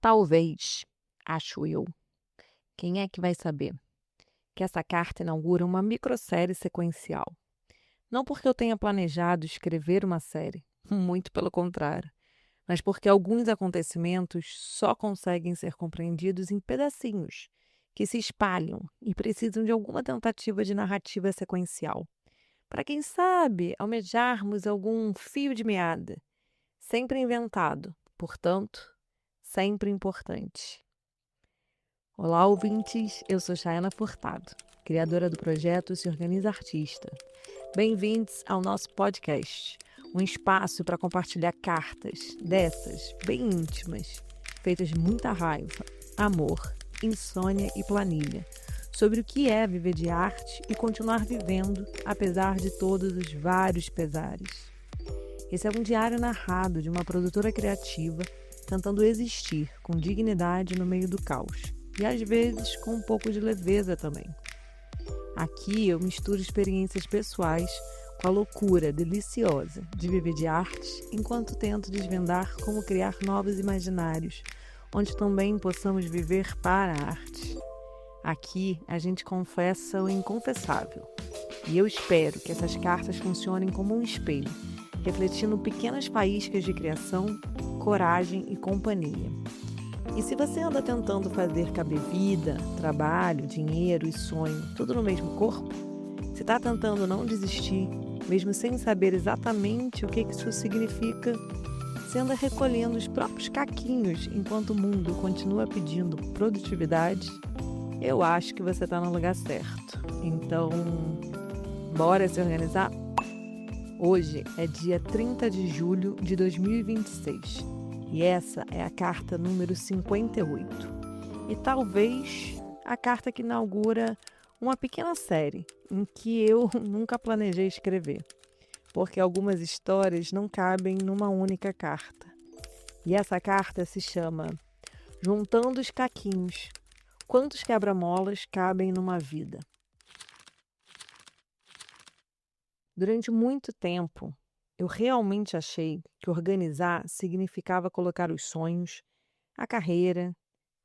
Talvez, acho eu, quem é que vai saber, que essa carta inaugura uma microsérie sequencial. Não porque eu tenha planejado escrever uma série, muito pelo contrário, mas porque alguns acontecimentos só conseguem ser compreendidos em pedacinhos, que se espalham e precisam de alguma tentativa de narrativa sequencial. Para quem sabe, almejarmos algum fio de meada, sempre inventado, portanto, sempre importante. Olá, ouvintes! Eu sou Chayana Furtado, criadora do projeto Se Organiza Artista. Bem-vindos ao nosso podcast, um espaço para compartilhar cartas dessas, bem íntimas, feitas de muita raiva, amor, insônia e planilha, sobre o que é viver de arte e continuar vivendo, apesar de todos os vários pesares. Esse é um diário narrado de uma produtora criativa tentando existir com dignidade no meio do caos. E às vezes com um pouco de leveza também. Aqui eu misturo experiências pessoais com a loucura deliciosa de viver de artes, enquanto tento desvendar como criar novos imaginários, onde também possamos viver para a arte. Aqui a gente confessa o inconfessável. E eu espero que essas cartas funcionem como um espelho, refletindo pequenas faíscas de criação, coragem e companhia. E se você anda tentando fazer caber vida, trabalho, dinheiro e sonho, tudo no mesmo corpo, se está tentando não desistir, mesmo sem saber exatamente o que isso significa, você anda recolhendo os próprios caquinhos enquanto o mundo continua pedindo produtividade, eu acho que você está no lugar certo. Então, bora se organizar? Hoje é dia 30 de julho de 2026. E essa é a carta número 58. E talvez a carta que inaugura uma pequena série em que eu nunca planejei escrever, porque algumas histórias não cabem numa única carta. E essa carta se chama Juntando os Caquinhos. Quantos quebra-molas cabem numa vida? Durante muito tempo, eu realmente achei que organizar significava colocar os sonhos, a carreira,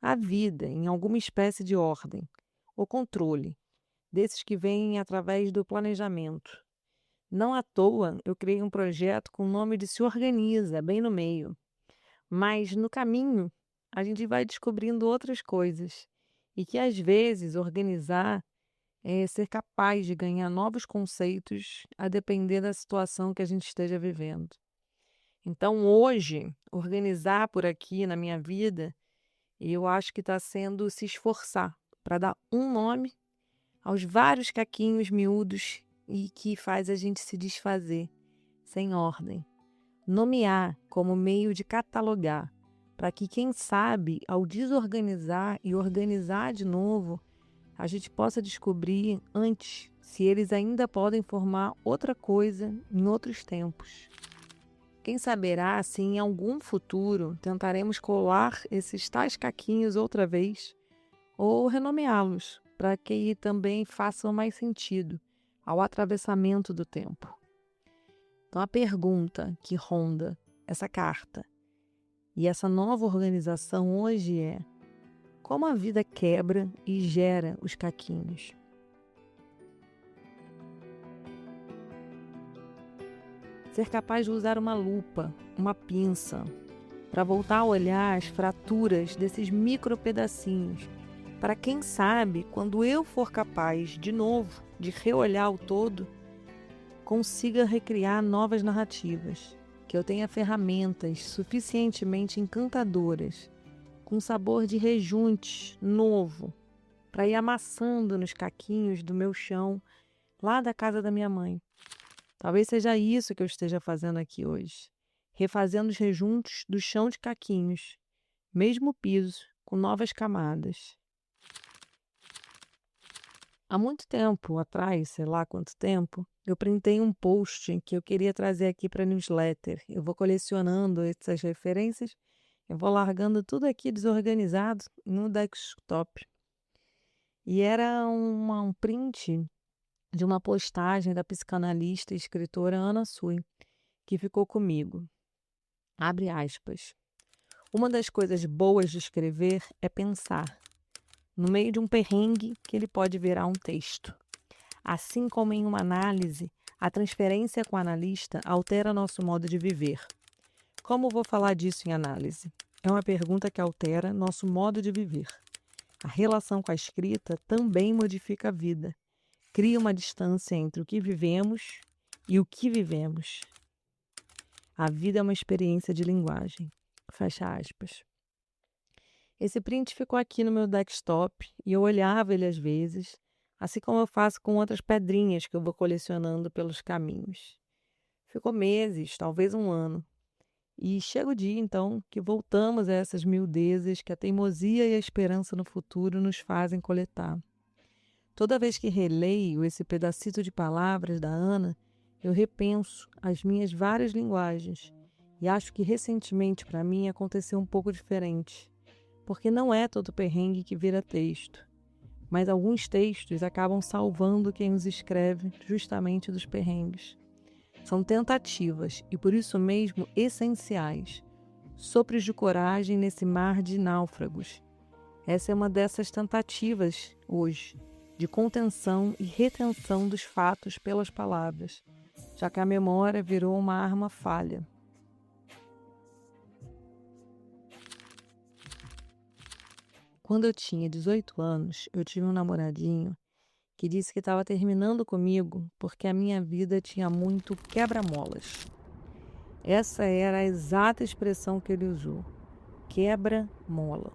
a vida em alguma espécie de ordem ou controle, desses que vêm através do planejamento. Não à toa eu criei um projeto com o nome de Se Organiza, bem no meio. Mas no caminho, a gente vai descobrindo outras coisas. E que às vezes organizar é ser capaz de ganhar novos conceitos a depender da situação que a gente esteja vivendo. Então, hoje, organizar por aqui na minha vida, eu acho que está sendo se esforçar para dar um nome aos vários caquinhos miúdos e que faz a gente se desfazer, sem ordem. Nomear como meio de catalogar, para que, quem sabe, ao desorganizar e organizar de novo, a gente possa descobrir antes se eles ainda podem formar outra coisa em outros tempos. Quem saberá se em algum futuro tentaremos colar esses tais caquinhos outra vez ou renomeá-los para que também façam mais sentido ao atravessamento do tempo. Então a pergunta que ronda essa carta e essa nova organização hoje é: como a vida quebra e gera os caquinhos? Ser capaz de usar uma lupa, uma pinça, para voltar a olhar as fraturas desses micro pedacinhos, para quem sabe, quando eu for capaz, de novo, de reolhar o todo, consiga recriar novas narrativas, que eu tenha ferramentas suficientemente encantadoras, com sabor de rejunte novo, para ir amassando nos caquinhos do meu chão, lá da casa da minha mãe. Talvez seja isso que eu esteja fazendo aqui hoje, refazendo os rejuntos do chão de caquinhos, mesmo piso, com novas camadas. Há muito tempo atrás, sei lá quanto tempo, eu printei um post que eu queria trazer aqui para a newsletter. Eu vou colecionando essas referências, eu vou largando tudo aqui desorganizado no desktop. E era um print de uma postagem da psicanalista e escritora Ana Sui, que ficou comigo. Abre aspas. Uma das coisas boas de escrever é pensar, no meio de um perrengue que ele pode virar um texto. Assim como em uma análise, a transferência com o analista altera nosso modo de viver. Como vou falar disso em análise? É uma pergunta que altera nosso modo de viver. A relação com a escrita também modifica a vida. Cria uma distância entre o que vivemos e o que vivemos. A vida é uma experiência de linguagem. Fecha aspas. Esse print ficou aqui no meu desktop e eu olhava ele às vezes, assim como eu faço com outras pedrinhas que eu vou colecionando pelos caminhos. Ficou meses, talvez um ano. E chega o dia, então, que voltamos a essas miudezas que a teimosia e a esperança no futuro nos fazem coletar. Toda vez que releio esse pedacito de palavras da Ana, eu repenso as minhas várias linguagens e acho que recentemente para mim aconteceu um pouco diferente, porque não é todo perrengue que vira texto, mas alguns textos acabam salvando quem os escreve justamente dos perrengues. São tentativas e por isso mesmo essenciais, sopros de coragem nesse mar de náufragos. Essa é uma dessas tentativas hoje, de contenção e retenção dos fatos pelas palavras, já que a memória virou uma arma falha. Quando eu tinha 18 anos, eu tive um namoradinho que disse que estava terminando comigo porque a minha vida tinha muito quebra-molas. Essa era a exata expressão que ele usou, quebra-mola,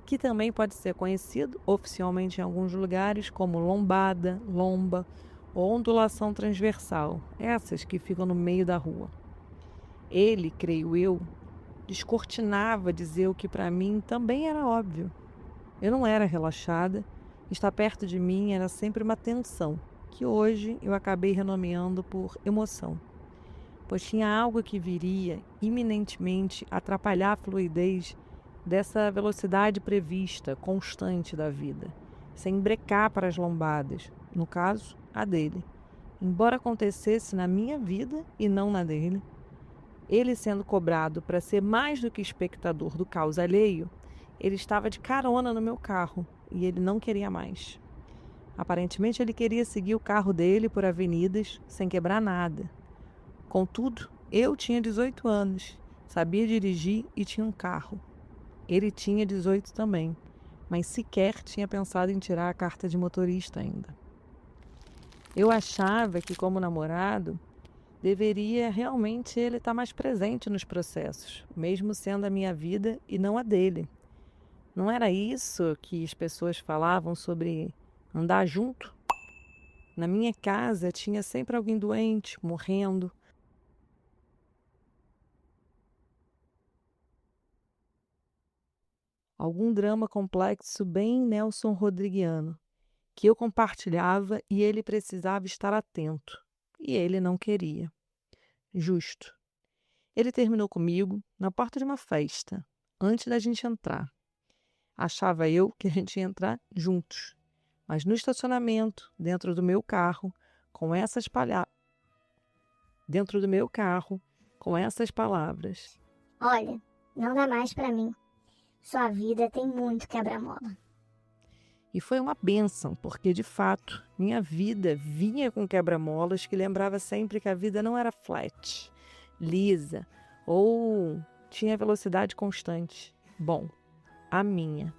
que também pode ser conhecido oficialmente em alguns lugares como lombada, lomba ou ondulação transversal, essas que ficam no meio da rua. Ele, creio eu, descortinava dizer o que para mim também era óbvio. Eu não era relaxada, estar perto de mim era sempre uma tensão, que hoje eu acabei renomeando por emoção, pois tinha algo que viria iminentemente atrapalhar a fluidez dessa velocidade prevista, constante da vida, sem brecar para as lombadas, no caso, a dele. Embora acontecesse na minha vida e não na dele, ele sendo cobrado para ser mais do que espectador do caos alheio, ele estava de carona no meu carro e ele não queria mais. Aparentemente ele queria seguir o carro dele por avenidas sem quebrar nada. Contudo, eu tinha 18 anos, sabia dirigir e tinha um carro. Ele tinha 18 também, mas sequer tinha pensado em tirar a carta de motorista ainda. Eu achava que, como namorado, deveria realmente ele estar mais presente nos processos, mesmo sendo a minha vida e não a dele. Não era isso que as pessoas falavam sobre andar junto? Na minha casa tinha sempre alguém doente, morrendo. Algum drama complexo bem Nelson Rodriguiano, que eu compartilhava e ele precisava estar atento. E ele não queria. Justo. Ele terminou comigo na porta de uma festa, antes da gente entrar. Achava eu que a gente ia entrar juntos. Mas no estacionamento, dentro do meu carro, com essas palavras. Olha, não dá mais pra mim. Sua vida tem muito quebra-mola. E foi uma bênção, porque, de fato, minha vida vinha com quebra-molas que lembrava sempre que a vida não era flat, lisa ou tinha velocidade constante. Bom, a minha.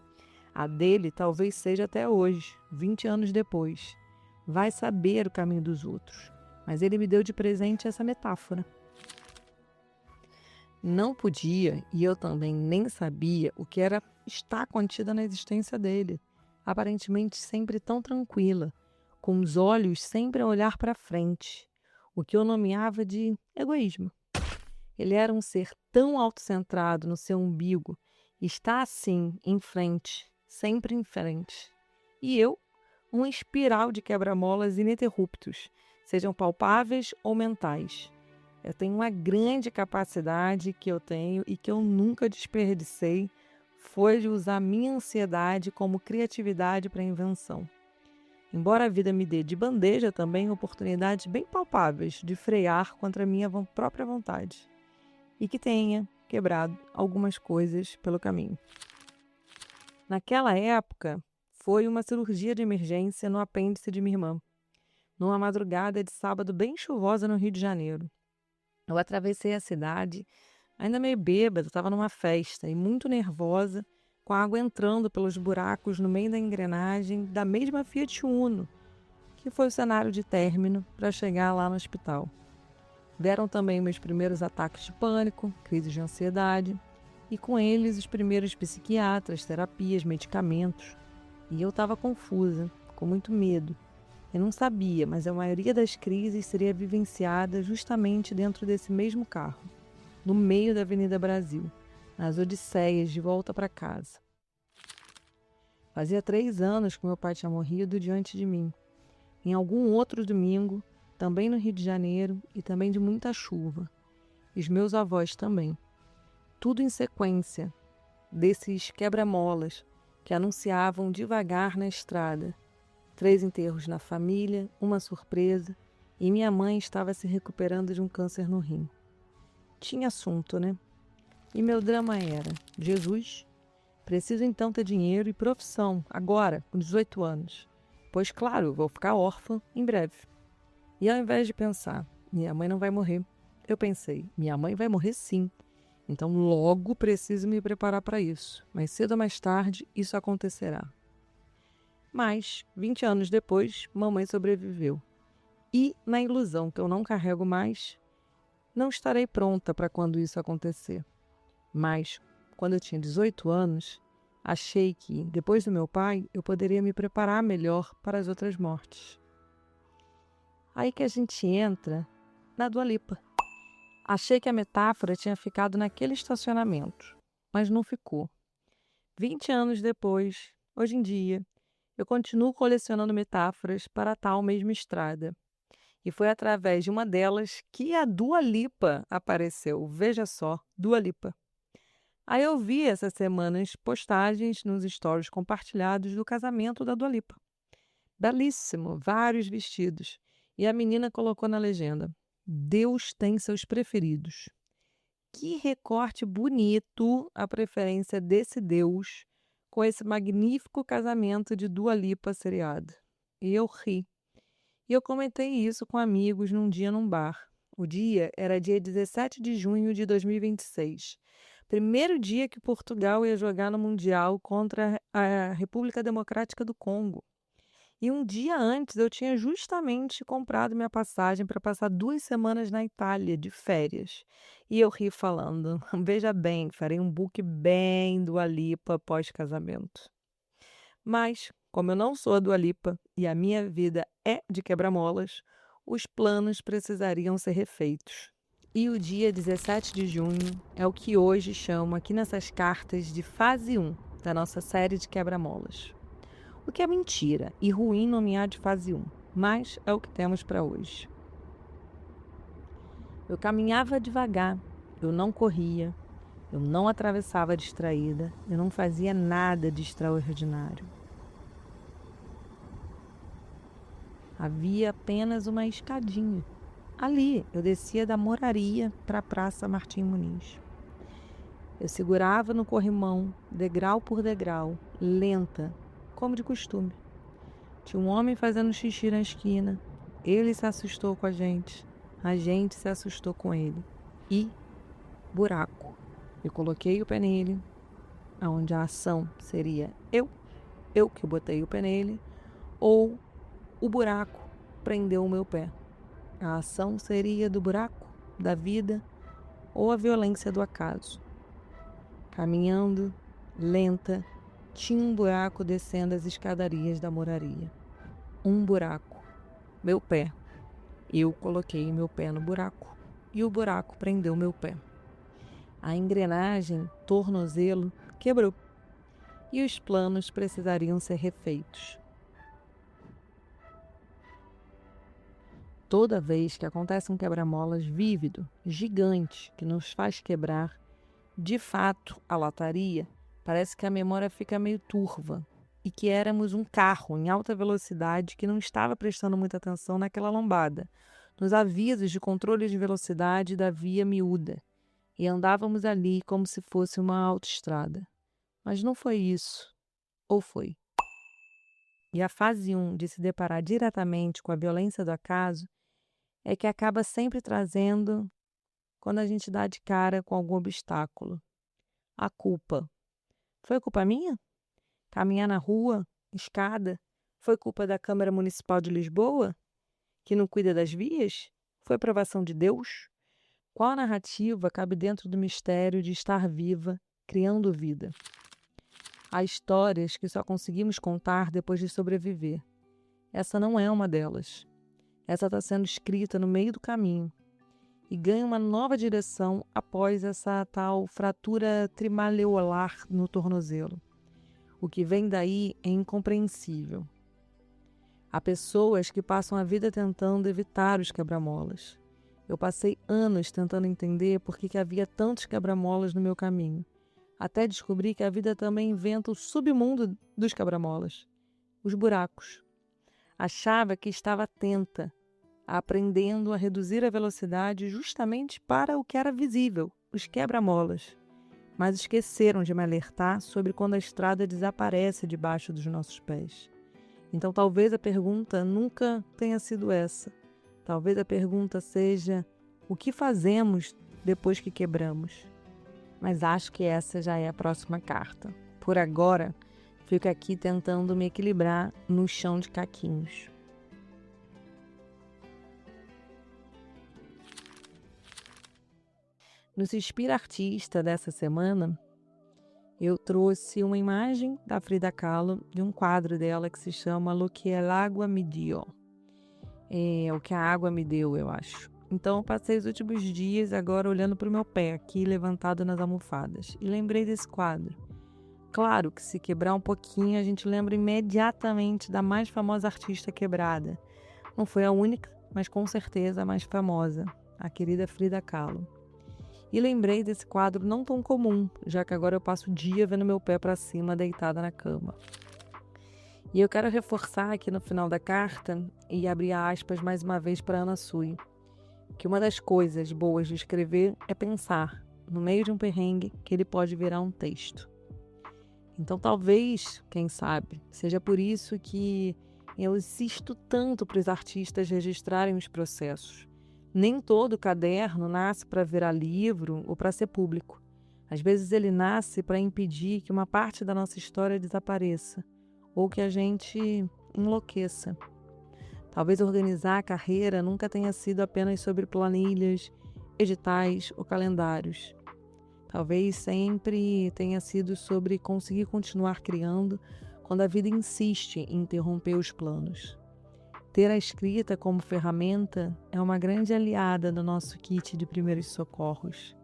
A dele talvez seja até hoje, 20 anos depois. Vai saber o caminho dos outros. Mas ele me deu de presente essa metáfora. Não podia, e eu também nem sabia, o que era estar contida na existência dele. Aparentemente sempre tão tranquila, com os olhos sempre a olhar para frente, o que eu nomeava de egoísmo. Ele era um ser tão autocentrado no seu umbigo, está assim, em frente, sempre em frente. E eu, uma espiral de quebra-molas ininterruptos, sejam palpáveis ou mentais. Eu tenho uma grande capacidade que eu tenho e que eu nunca desperdicei, foi de usar minha ansiedade como criatividade para invenção. Embora a vida me dê de bandeja também oportunidades bem palpáveis de frear contra a minha própria vontade. E que tenha, quebrado algumas coisas pelo caminho. Naquela época, foi uma cirurgia de emergência no apêndice de minha irmã, numa madrugada de sábado bem chuvosa no Rio de Janeiro. Eu atravessei a cidade, ainda meio bêbada, estava numa festa e muito nervosa, com a água entrando pelos buracos no meio da engrenagem da mesma Fiat Uno, que foi o cenário de término para chegar lá no hospital. Vieram também meus primeiros ataques de pânico, crises de ansiedade, e com eles os primeiros psiquiatras, terapias, medicamentos. E eu estava confusa, com muito medo. Eu não sabia, mas a maioria das crises seria vivenciada justamente dentro desse mesmo carro, no meio da Avenida Brasil, nas odisseias de volta para casa. Fazia 3 anos que meu pai tinha morrido diante de mim. Em algum outro domingo, também no Rio de Janeiro e também de muita chuva. E os meus avós também. Tudo em sequência, desses quebra-molas que anunciavam devagar na estrada. 3 enterros na família, uma surpresa, e minha mãe estava se recuperando de um câncer no rim. Tinha assunto, né? E meu drama era: Jesus, preciso então ter dinheiro e profissão, agora, com 18 anos. Pois, claro, vou ficar órfã em breve. E ao invés de pensar, minha mãe não vai morrer, eu pensei, minha mãe vai morrer sim. Então logo preciso me preparar para isso. Mais cedo ou mais tarde, isso acontecerá. Mas, 20 anos depois, mamãe sobreviveu. E, na ilusão que eu não carrego mais, não estarei pronta para quando isso acontecer. Mas, quando eu tinha 18 anos, achei que, depois do meu pai, eu poderia me preparar melhor para as outras mortes. Aí que a gente entra na Dua Lipa. Achei que a metáfora tinha ficado naquele estacionamento, mas não ficou. 20 anos depois, hoje em dia, eu continuo colecionando metáforas para a tal mesma estrada. E foi através de uma delas que a Dua Lipa apareceu. Veja só, Dua Lipa. Aí eu vi essas semanas postagens nos stories compartilhados do casamento da Dua Lipa. Belíssimo, vários vestidos. E a menina colocou na legenda: Deus tem seus preferidos. Que recorte bonito a preferência desse Deus com esse magnífico casamento de Dua Lipa seriado. E eu ri. E eu comentei isso com amigos num dia num bar. O dia era dia 17 de junho de 2026. Primeiro dia que Portugal ia jogar no Mundial contra a República Democrática do Congo. E um dia antes eu tinha justamente comprado minha passagem para passar 2 semanas na Itália, de férias. E eu ri falando, veja bem, farei um book bem Dua Lipa pós-casamento. Mas, como eu não sou a Dua Lipa e a minha vida é de quebra-molas, os planos precisariam ser refeitos. E o dia 17 de junho é o que hoje chamo aqui nessas cartas de fase 1 da nossa série de quebra-molas. O que é mentira e ruim nomear de fase 1, mas é o que temos para hoje. Eu caminhava devagar, eu não corria, eu não atravessava distraída, eu não fazia nada de extraordinário. Havia apenas uma escadinha. Ali eu descia da Moraria para a Praça Martim Muniz. Eu segurava no corrimão, degrau por degrau, lenta, como de costume. Tinha um homem fazendo xixi na esquina. Ele se assustou com a gente se assustou com ele. E buraco. Eu coloquei o pé nele, onde a ação seria eu que botei o pé nele, ou o buraco prendeu o meu pé. A ação seria do buraco, da vida, ou a violência do acaso. Caminhando, lenta, tinha um buraco descendo as escadarias da Moraria. Um buraco. Meu pé. Eu coloquei meu pé no buraco e o buraco prendeu meu pé. A engrenagem, tornozelo, quebrou. E os planos precisariam ser refeitos. Toda vez que acontece um quebra-molas vívido, gigante, que nos faz quebrar, de fato, a lataria, parece que a memória fica meio turva e que éramos um carro em alta velocidade que não estava prestando muita atenção naquela lombada, nos avisos de controle de velocidade da via miúda. e andávamos ali como se fosse uma autoestrada. Mas não foi isso. Ou foi? E a fase 1 de se deparar diretamente com a violência do acaso é que acaba sempre trazendo quando a gente dá de cara com algum obstáculo. A culpa. Foi culpa minha? Caminhar na rua, escada? Foi culpa da Câmara Municipal de Lisboa, que não cuida das vias? Foi aprovação de Deus? Qual narrativa cabe dentro do mistério de estar viva, criando vida? Há histórias que só conseguimos contar depois de sobreviver. Essa não é uma delas. Essa está sendo escrita no meio do caminho e ganha uma nova direção após essa tal fratura trimaleolar no tornozelo. O que vem daí é incompreensível. Há pessoas que passam a vida tentando evitar os quebra-molas. Eu passei anos tentando entender por que havia tantos quebra-molas no meu caminho, até descobrir que a vida também inventa o submundo dos quebra-molas, os buracos. Achava que estava atenta, aprendendo a reduzir a velocidade justamente para o que era visível, os quebra-molas. Mas esqueceram de me alertar sobre quando a estrada desaparece debaixo dos nossos pés. Então talvez a pergunta nunca tenha sido essa. Talvez a pergunta seja: o que fazemos depois que quebramos? Mas acho que essa já é a próxima carta. Por agora, fico aqui tentando me equilibrar no chão de caquinhos. No Se Inspira Artista dessa semana, eu trouxe uma imagem da Frida Kahlo, de um quadro dela que se chama Lo que el agua me dio. É o que a água me deu, eu acho. Então eu passei os últimos dias agora olhando para o meu pé, aqui levantado nas almofadas, e lembrei desse quadro. Claro que se quebrar um pouquinho, a gente lembra imediatamente da mais famosa artista quebrada. Não foi a única, mas com certeza a mais famosa, a querida Frida Kahlo. E lembrei desse quadro não tão comum, já que agora eu passo o dia vendo meu pé para cima, deitada na cama. E eu quero reforçar aqui no final da carta, e abrir aspas mais uma vez para Ana Sui, que uma das coisas boas de escrever é pensar, no meio de um perrengue, que ele pode virar um texto. Então talvez, quem sabe, seja por isso que eu insisto tanto para os artistas registrarem os processos. Nem todo caderno nasce para virar livro ou para ser público. Às vezes ele nasce para impedir que uma parte da nossa história desapareça ou que a gente enlouqueça. Talvez organizar a carreira nunca tenha sido apenas sobre planilhas, editais ou calendários. Talvez sempre tenha sido sobre conseguir continuar criando quando a vida insiste em interromper os planos. Ter a escrita como ferramenta é uma grande aliada no nosso kit de primeiros socorros.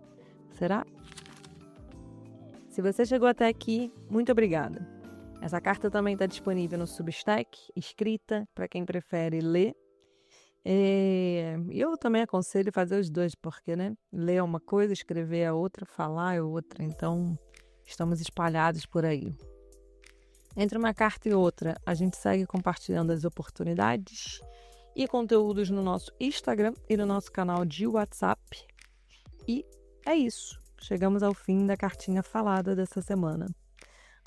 Será? Se você chegou até aqui, muito obrigada. Essa carta também está disponível no Substack, escrita, para quem prefere ler. Eu também aconselho fazer os dois, porque, né? Ler é uma coisa, escrever é outra, falar é outra. Então, estamos espalhados por aí. Entre uma carta e outra, a gente segue compartilhando as oportunidades e conteúdos no nosso Instagram e no nosso canal de WhatsApp. E é isso. Chegamos ao fim da cartinha falada dessa semana.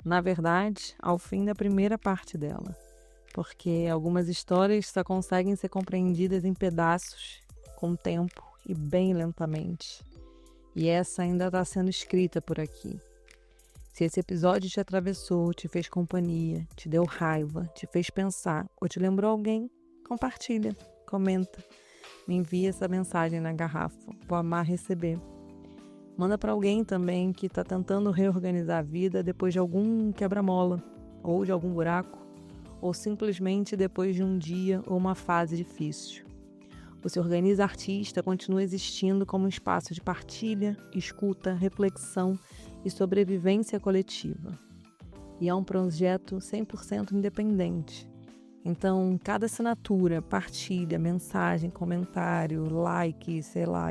Na verdade, ao fim da primeira parte dela. Porque algumas histórias só conseguem ser compreendidas em pedaços, com o tempo e bem lentamente. E essa ainda está sendo escrita por aqui. Se esse episódio te atravessou, te fez companhia, te deu raiva, te fez pensar ou te lembrou alguém, compartilha, comenta, me envia essa mensagem na garrafa. Vou amar receber. Manda para alguém também que está tentando reorganizar a vida depois de algum quebra-mola ou de algum buraco, ou simplesmente depois de um dia ou uma fase difícil. O Se Organiza Artista continua existindo como um espaço de partilha, escuta, reflexão e sobrevivência coletiva. E é um projeto 100% independente. Então, cada assinatura, partilha, mensagem, comentário, like,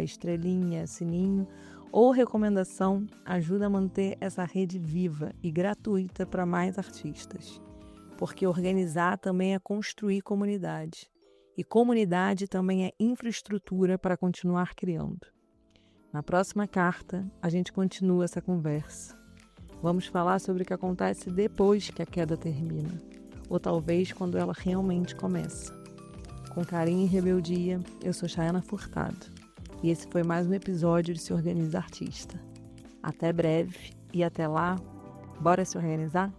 estrelinha, sininho ou recomendação ajuda a manter essa rede viva e gratuita para mais artistas. Porque organizar também é construir comunidade. E comunidade também é infraestrutura para continuar criando. Na próxima carta, a gente continua essa conversa. Vamos falar sobre o que acontece depois que a queda termina, ou talvez quando ela realmente começa. Com carinho e rebeldia, eu sou Chayana Furtado, e esse foi mais um episódio de Se Organiza Artista. Até breve, e até lá, bora se organizar?